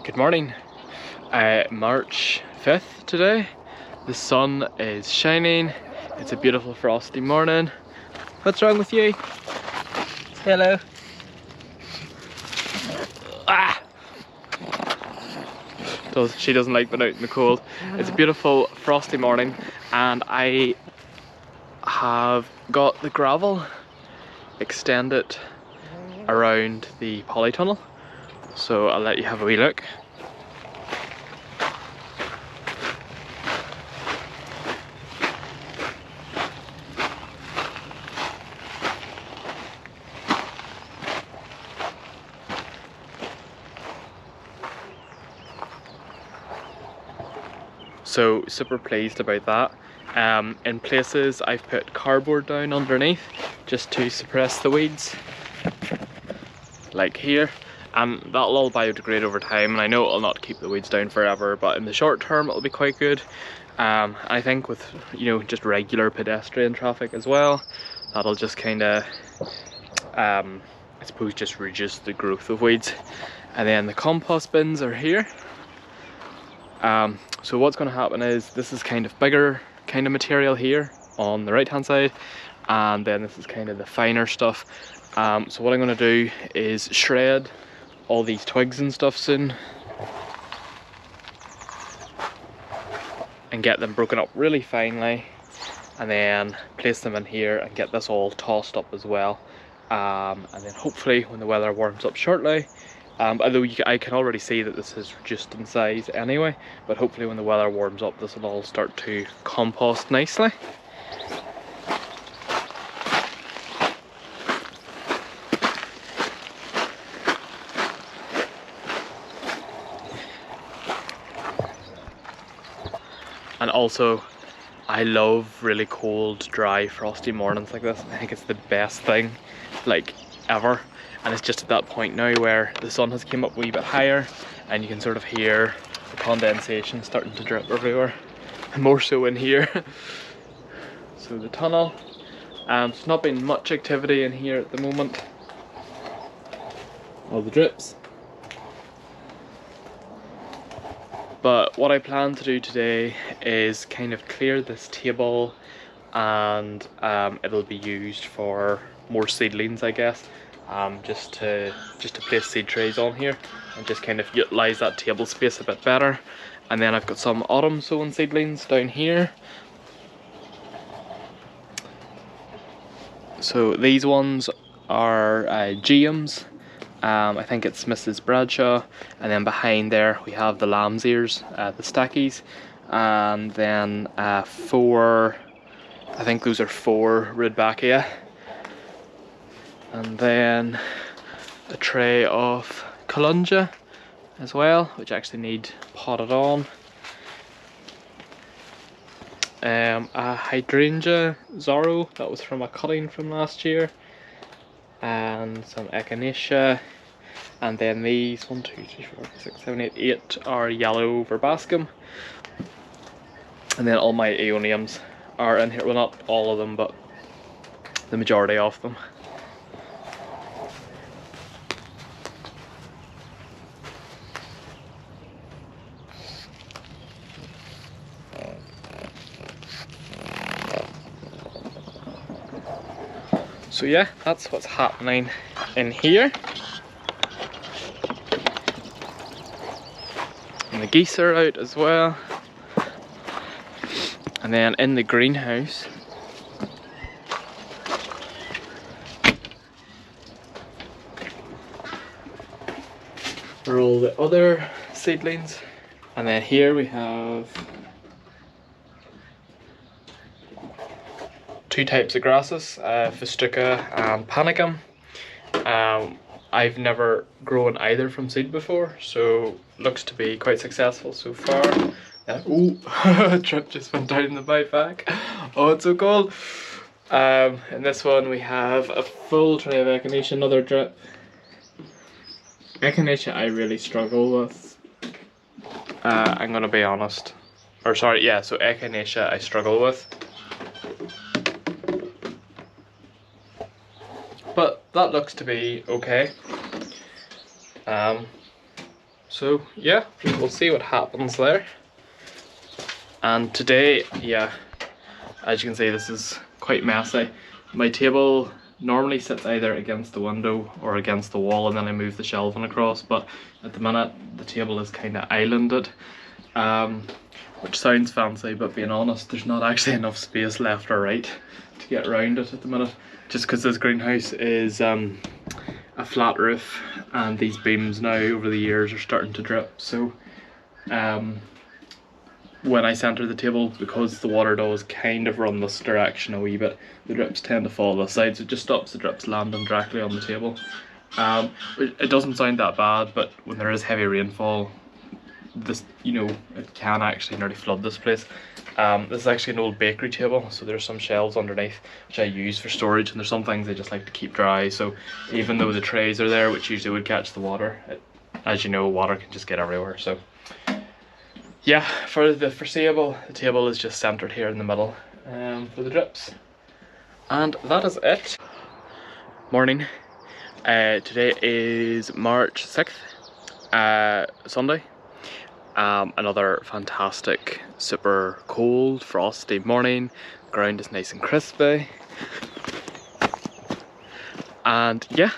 Good morning. March 5th today. The sun is shining. It's a beautiful frosty morning. What's wrong with you? Hello. Ah! She doesn't like being out in the cold. It's a beautiful frosty morning and I have got the gravel extended around the Polytunnel. So I'll let you have a wee look. So super pleased about that. In places I've put cardboard down underneath just to suppress the weeds, like here, and that'll all biodegrade over time, and I know it'll not keep the weeds down forever, but in the short term it'll be quite good. I think with, you know, just regular pedestrian traffic as well, that'll just kind of I suppose just reduce the growth of weeds. And then the compost bins are here. So what's going to happen is this is kind of bigger kind of material here on the right hand side, and then this is kind of the finer stuff. So what I'm going to do is shred all these twigs and stuff soon and get them broken up really finely, and then place them in here and get this all tossed up as well. And then hopefully when the weather warms up shortly, although I can already see that this is reduced in size anyway, but hopefully when the weather warms up this will all start to compost nicely. And also, I love really cold, dry, frosty mornings like this. I think it's the best thing, like, ever. And it's just at that point now where the sun has come up a wee bit higher and you can sort of hear the condensation starting to drip everywhere. More so in here. So the tunnel. There's not been much activity in here at the moment. All the drips. But what I plan to do today is kind of clear this table, and it'll be used for more seedlings, I guess. Just to place seed trays on here and just kind of utilize that table space a bit better. And then I've got some autumn sowing seedlings down here. So these ones are GMs. I think it's Mrs. Bradshaw, and then behind there we have the lamb's ears, the stackies, and then I think those are 4 Rudbeckia, and then a tray of calunga as well, which actually need potted on, a hydrangea Zorro that was from a cutting from last year, and some echinacea, and then these 1, 2, 3, 4, 5, 6, 7, 8, 8 are yellow verbascum, and then all my aeoniums are in here. Well, not all of them, but the majority of them. So yeah, that's what's happening in here. And the geese are out as well. And then in the greenhouse, are all the other seedlings. And then here we have 2 types of grasses, Festuca and Panicum. I've never grown either from seed before, so looks to be quite successful so far. Oh, a trip just went down in the backpack. Oh, it's so cold. In this one we have a full tray of echinacea, another drip. Echinacea I really struggle with. I'm gonna be honest. Or sorry, yeah, so echinacea I struggle with. But that looks to be okay. So yeah, we'll see what happens there. And today, yeah, as you can see, this is quite messy. My table normally sits either against the window or against the wall, and then I move the shelving across, but at the minute the table is kind of islanded, which sounds fancy, but being honest, there's not actually enough space left or right to get around it at the minute, just because this greenhouse is a flat roof and these beams now over the years are starting to drip. So when I centre the table, because the water does kind of run this direction a wee bit, the drips tend to fall this side, so it just stops the drips landing directly on the table. It doesn't sound that bad, but when there is heavy rainfall, this, you know, it can actually nearly flood this place. This is actually an old bakery table, so there's some shelves underneath which I use for storage, and there's some things I just like to keep dry, so even though the trays are there, which usually would catch the water, as you know, water can just get everywhere. So yeah, for the foreseeable, the table is just centered here in the middle for the drips. And that is it. Morning. Today is March 6th, Sunday. Another fantastic, super cold, frosty morning. The ground is nice and crispy. And yeah,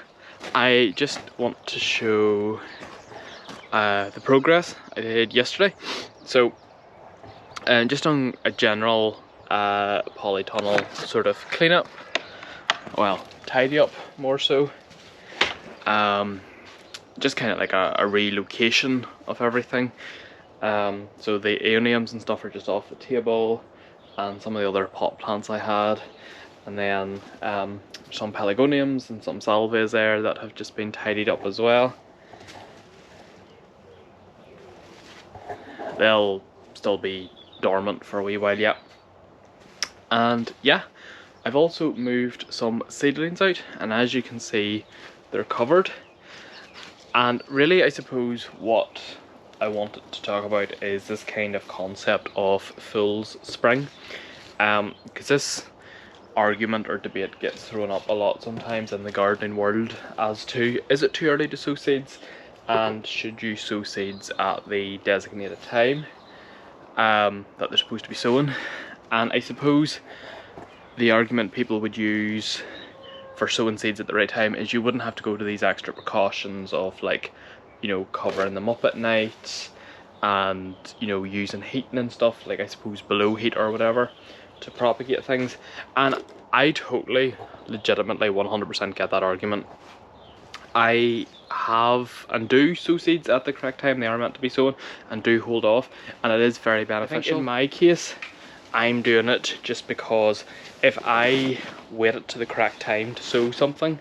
I just want to show the progress I did yesterday. So just on a general polytunnel sort of cleanup, well, tidy up more so, just kind of like a relocation of everything. So the aeoniums and stuff are just off the table, and some of the other pot plants I had, and then some pelargoniums and some salvias there that have just been tidied up as well. They'll still be dormant for a wee while yet. And yeah, I've also moved some seedlings out, and as you can see, they're covered. And really, I suppose what I wanted to talk about is this kind of concept of fool's spring, because this argument or debate gets thrown up a lot sometimes in the gardening world as to, is it too early to sow seeds, and should you sow seeds at the designated time that they're supposed to be sowing? And I suppose the argument people would use for sowing seeds at the right time is you wouldn't have to go to these extra precautions of, like, you know, covering them up at night and, you know, using heating and stuff, like I suppose below heat or whatever, to propagate things. And I totally, legitimately 100% get that argument. I have and do sow seeds at the correct time they are meant to be sown, and do hold off, and it is very beneficial. In my case, I'm doing it just because if I waited to the correct time to sow something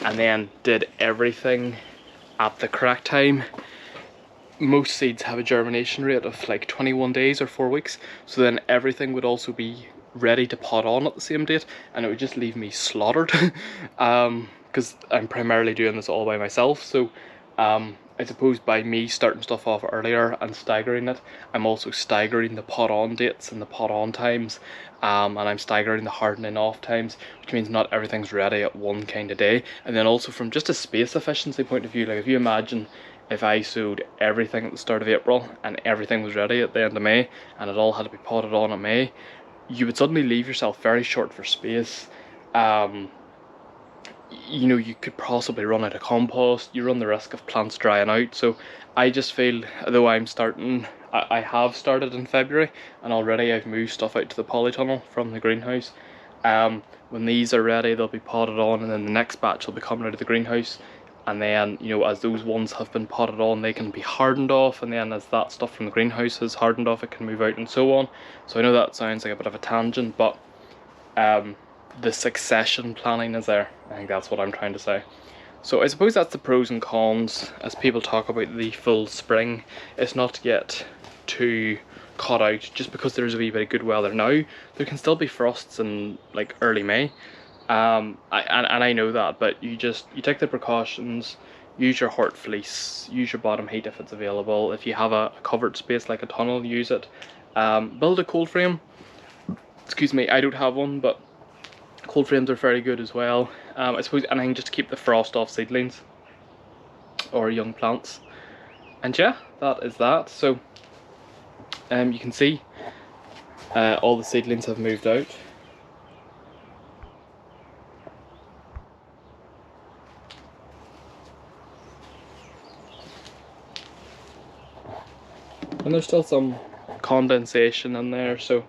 and then did everything at the correct time, most seeds have a germination rate of like 21 days or 4 weeks, so then everything would also be ready to pot on at the same date, and it would just leave me slaughtered. Because I'm primarily doing this all by myself, so I suppose by me starting stuff off earlier and staggering it, I'm also staggering the pot on dates and the pot on times, and I'm staggering the hardening off times, which means not everything's ready at one kind of day. And then also from just a space efficiency point of view, like if you imagine if I sowed everything at the start of April and everything was ready at the end of May and it all had to be potted on in May, you would suddenly leave yourself very short for space. You know, you could possibly run out of compost, you run the risk of plants drying out. So I just feel, though I have started in February, and already I've moved stuff out to the polytunnel from the greenhouse. When these are ready, they'll be potted on, and then the next batch will be coming out of the greenhouse, and then, you know, as those ones have been potted on, they can be hardened off, and then as that stuff from the greenhouse is hardened off, it can move out and so on. So I know that sounds like a bit of a tangent, but the succession planning is there. I think that's what I'm trying to say. So I suppose that's the pros and cons as people talk about the full spring. It's not to get too caught out just because there's a wee bit of good weather now. There can still be frosts in like early May, and I know that, but you take the precautions, use your hort fleece, use your bottom heat if it's available. If you have a covered space like a tunnel, use it. Build a cold frame. Excuse me, I don't have one, but cold frames are very good as well. I suppose anything just to keep the frost off seedlings or young plants. And yeah, that is that. So you can see all the seedlings have moved out. And there's still some condensation in there, so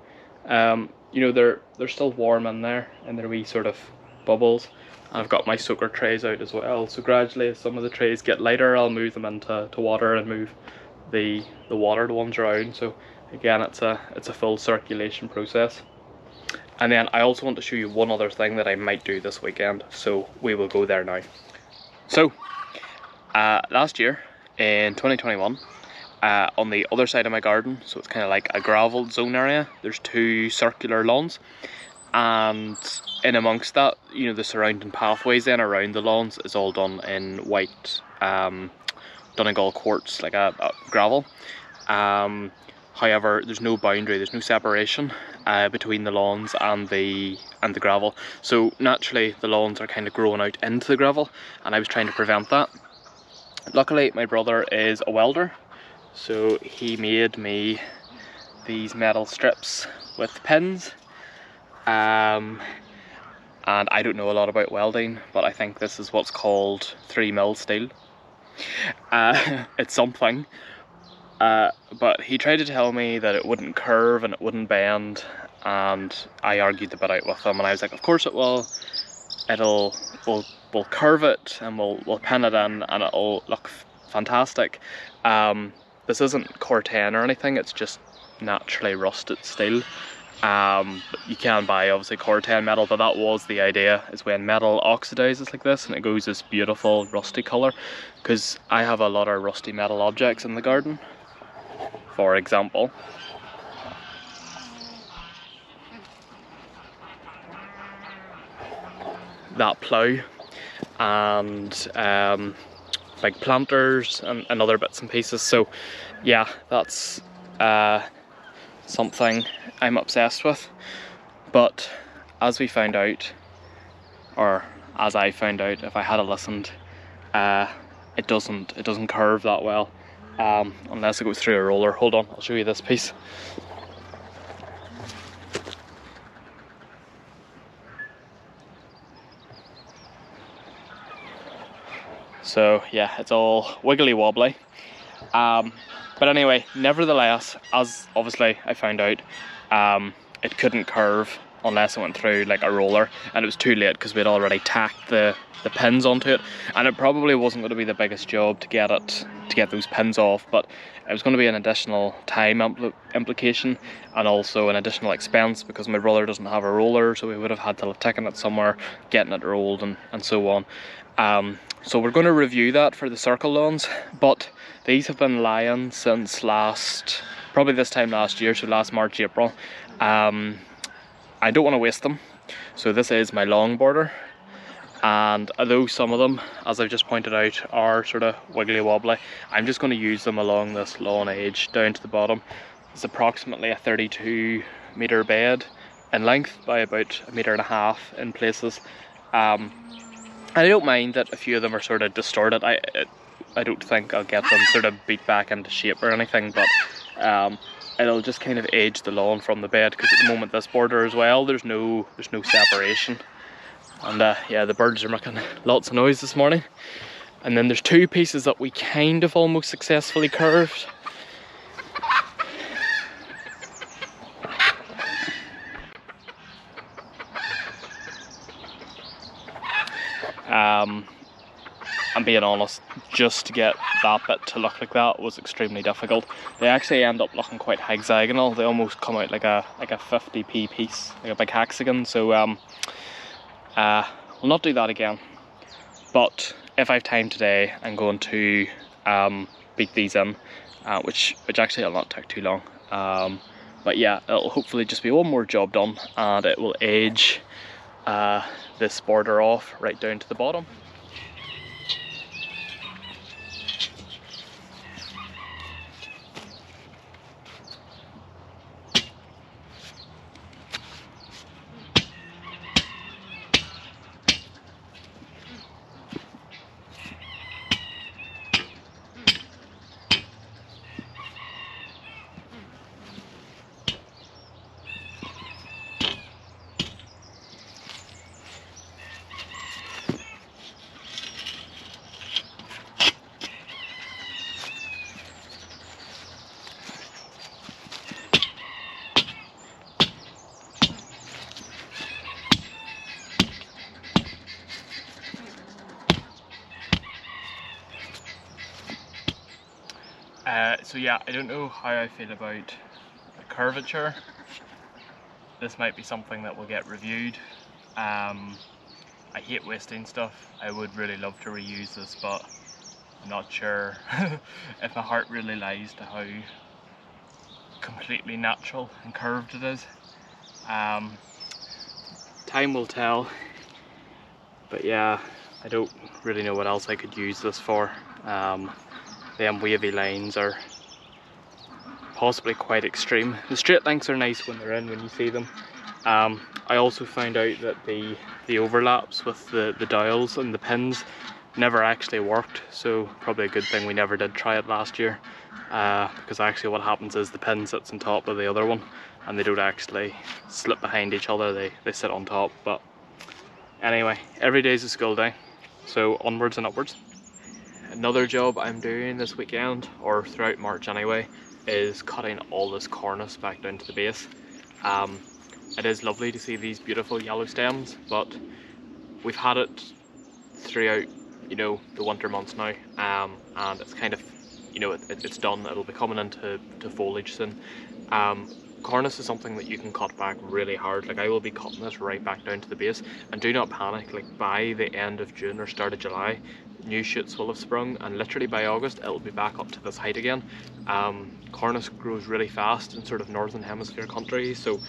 you know, they're still warm in there, and they're wee sort of bubbles. I've got my soaker trays out as well, so gradually as some of the trays get lighter, I'll move them into water and move the watered ones around. So again, it's a full circulation process. And then I also want to show you one other thing that I might do this weekend, so we will go there now. So last year in 2021, on the other side of my garden, so it's kind of like a gravel zone area, there's 2 circular lawns, and in amongst that, you know, the surrounding pathways then around the lawns is all done in white Donegal quartz, like a gravel. However, there's no boundary, there's no separation between the lawns and the gravel, so naturally the lawns are kind of growing out into the gravel, and I was trying to prevent that. Luckily my brother is a welder, so he made me these metal strips with pins, and I don't know a lot about welding, but I think this is what's called 3mm steel. It's something, but he tried to tell me that it wouldn't curve and it wouldn't bend, and I argued the bit out with him, and I was like, of course it will. We'll curve it and we'll pin it in and it'll look fantastic. This isn't Corten or anything, it's just naturally rusted steel. You can buy obviously Corten metal, but that was the idea, is when metal oxidizes like this and it goes this beautiful rusty colour, because I have a lot of rusty metal objects in the garden. For example, that plough, and big planters and other bits and pieces. So yeah, that's something I'm obsessed with. But as we found out, or as I found out, if I had listened, it doesn't curve that well, unless it goes through a roller. Hold on, I'll show you this piece. So yeah, it's all wiggly wobbly. But anyway, nevertheless, as obviously I found out, it couldn't curve unless it went through like a roller, and it was too late because we'd already tacked the pins onto it, and it probably wasn't going to be the biggest job to get those pins off, but it was going to be an additional time implication and also an additional expense, because my brother doesn't have a roller, so we would have had to have taken it somewhere, getting it rolled and so on. So we're going to review that for the circle lawns, but these have been lying since probably this time last year, so last March, April. I don't want to waste them, so this is my long border, and although some of them, as I've just pointed out, are sort of wiggly wobbly, I'm just going to use them along this lawn edge down to the bottom. It's approximately a 32-metre bed in length by about 1.5 metres in places. I don't mind that a few of them are sort of distorted. I don't think I'll get them sort of beat back into shape or anything, but it'll just kind of age the lawn from the bed, because at the moment this border as well, there's no separation. And yeah, the birds are making lots of noise this morning. And then there's 2 pieces that we kind of almost successfully curved. I'm being honest, just to get that bit to look like that was extremely difficult. They actually end up looking quite hexagonal. They almost come out like a 50p piece, like a big hexagon. So we'll not do that again. But if I have time today, I'm going to beat these in, which actually will not take too long. But yeah, it'll hopefully just be one more job done, and it will age this border off right down to the bottom. So yeah, I don't know how I feel about the curvature. This might be something that will get reviewed. I hate wasting stuff. I would really love to reuse this, but I'm not sure if my heart really lies to how completely natural and curved it is. Time will tell, but yeah, I don't really know what else I could use this for. Them wavy lines are possibly quite extreme. The straight lengths are nice when they're in, when you see them. I also found out that the overlaps with the dowels and the pins never actually worked, so probably a good thing we never did try it last year, because actually what happens is the pin sits on top of the other one and they don't actually slip behind each other, they sit on top. But anyway, every day's a school day, so onwards and upwards. Another job I'm doing this weekend, or throughout March anyway, is cutting all this cornus back down to the base. It is lovely to see these beautiful yellow stems, but we've had it throughout, you know, the winter months now, and it's kind of, you know, it's done. It'll be coming into foliage soon. Cornus is something that you can cut back really hard. Like, I will be cutting this right back down to the base, and do not panic, like by the end of June or start of July, new shoots will have sprung, and literally by August it'll be back up to this height again. Cornus grows really fast in sort of northern hemisphere countries, so,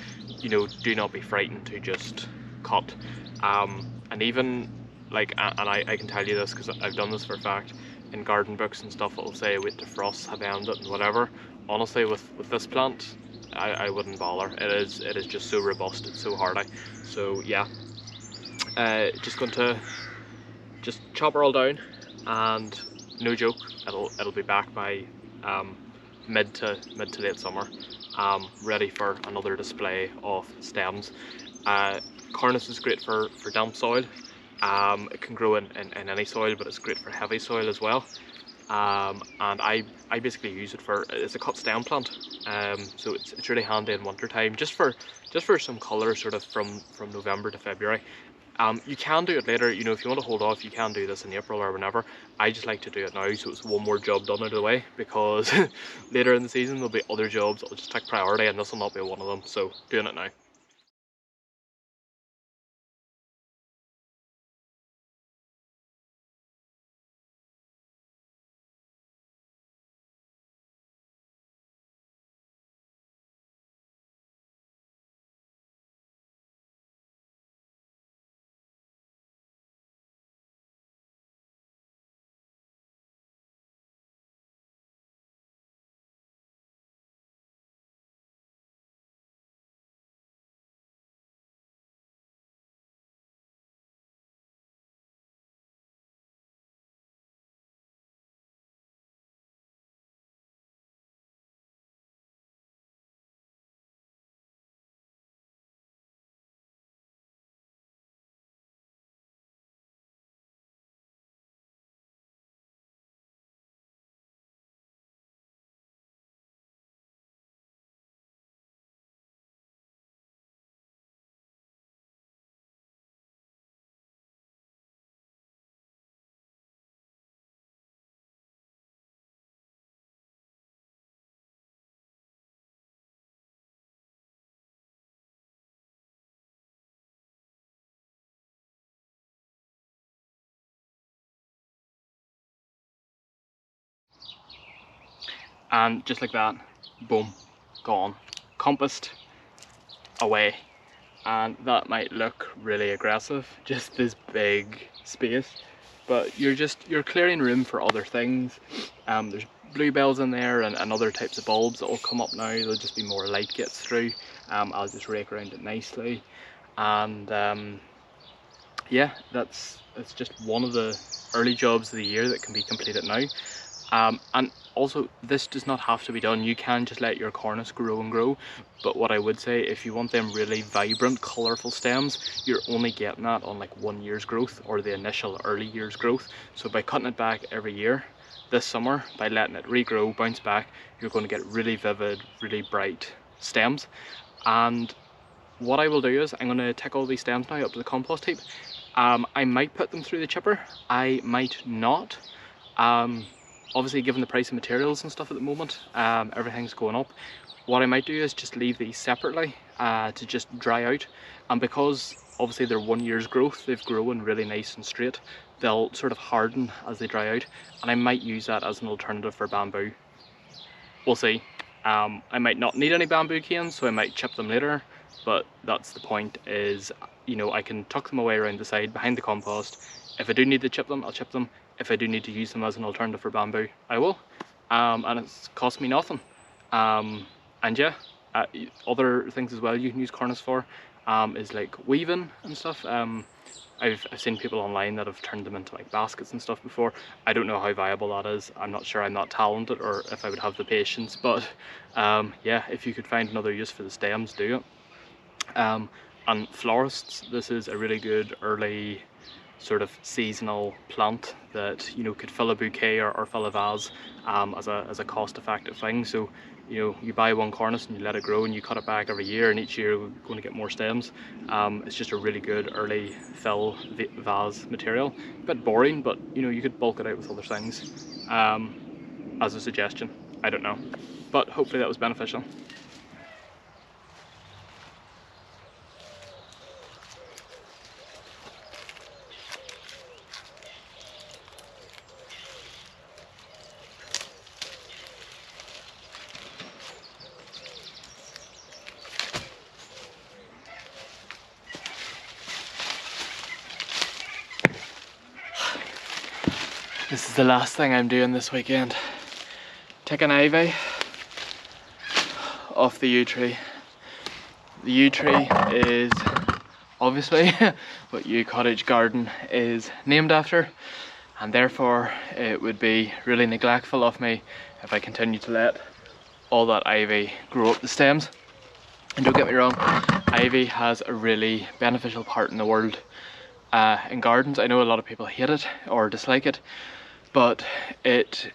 you know, do not be frightened to just cut. And even like, and I can tell you this because I've done this for a fact, in garden books and stuff it'll say wait to frosts have ended and whatever. Honestly, with this plant, I wouldn't bother. It is just so robust, it's so hardy. So yeah, just going to just chop her all down, and no joke, it'll be back by mid to late summer, ready for another display of stems. Cornus is great for damp soil. It can grow in any soil, but it's great for heavy soil as well. And I basically use it it's a cut stem plant, so it's really handy in winter time, just for some colour, sort of from November to February. You can do it later, you know, if you want to hold off, you can do this in April or whenever. I just like to do it now, so it's one more job done out of the way, because later in the season there'll be other jobs that will just take priority, and this will not be one of them, so doing it now. And just like that, boom, gone. Compassed, away. And that might look really aggressive, just this big space, but you're clearing room for other things. There's bluebells in there and other types of bulbs that will come up now. There'll just be more light gets through. I'll just rake around it nicely, and yeah, it's just one of the early jobs of the year that can be completed now. And also, this does not have to be done. You can just let your cornus grow and grow, but what I would say, if you want them really vibrant, colourful stems, you're only getting that on like 1 year's growth, or the initial early year's growth. So by cutting it back every year, this summer, by letting it regrow, bounce back, you're going to get really vivid, really bright stems. And what I will do is, I'm going to take all these stems now up to the compost heap. I might put them through the chipper, I might not. obviously given the price of materials and stuff at the moment, everything's going up. What I might do is just leave these separately to just dry out, and because obviously they're 1 year's growth, they've grown really nice and straight, they'll sort of harden as they dry out, and I might use that as an alternative for bamboo. We'll see. I might not need any bamboo canes, so I might chip them later, but that's the point, is, you know, I can tuck them away around the side behind the compost. If I do need to chip them, I'll chip them. If I do need to use them as an alternative for bamboo, I will. And it's cost me nothing. And yeah, other things as well you can use cornice for is like weaving and stuff. I've seen people online that have turned them into like baskets and stuff before. I don't know how viable that is. I'm not sure, I'm not talented, or if I would have the patience, but yeah, if you could find another use for the stems, do it. And florists, this is a really good early sort of seasonal plant that, you know, could fill a bouquet or fill a vase as a cost-effective thing. So, you know, you buy one cornice and you let it grow, and you cut it back every year, and each year we're going to get more stems. It's just a really good early fill vase material. A bit boring, but you know, you could bulk it out with other things as a suggestion. I don't know, but hopefully that was beneficial. This is the last thing I'm doing this weekend. Taking ivy off the yew tree. The yew tree is obviously what Yew Cottage Garden is named after, and therefore it would be really neglectful of me if I continue to let all that ivy grow up the stems. And don't get me wrong, ivy has a really beneficial part in the world in gardens. I know a lot of people hate it or dislike it, but it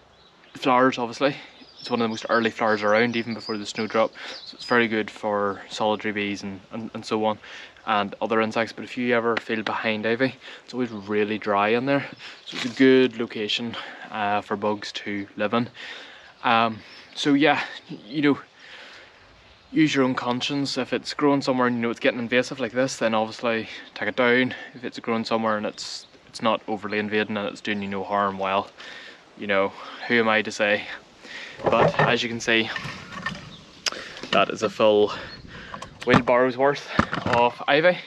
flowers, obviously. It's one of the most early flowers around, even before the snowdrop. So it's very good for solitary bees and so on, and other insects. But if you ever feel behind ivy, it's always really dry in there. So it's a good location for bugs to live in. So yeah, you know, use your own conscience. If it's growing somewhere and you know it's getting invasive like this, then obviously take it down. If it's growing somewhere and it's not overly invading and it's doing you no harm, well, you know, who am I to say? But as you can see, that is a full wheelbarrow's worth of ivy.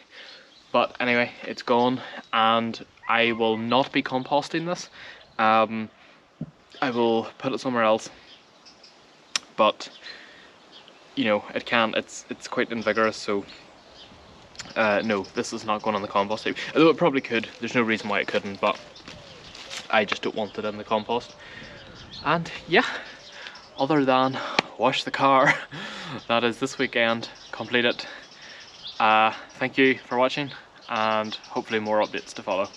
But anyway, it's gone, and I will not be composting this. I will put it somewhere else. But you know, it's quite invigorous, so no, this is not going on the compost heap. Although it probably could, there's no reason why it couldn't, but I just don't want it in the compost. And yeah, other than wash the car, that is this weekend completed. Thank you for watching, and hopefully more updates to follow.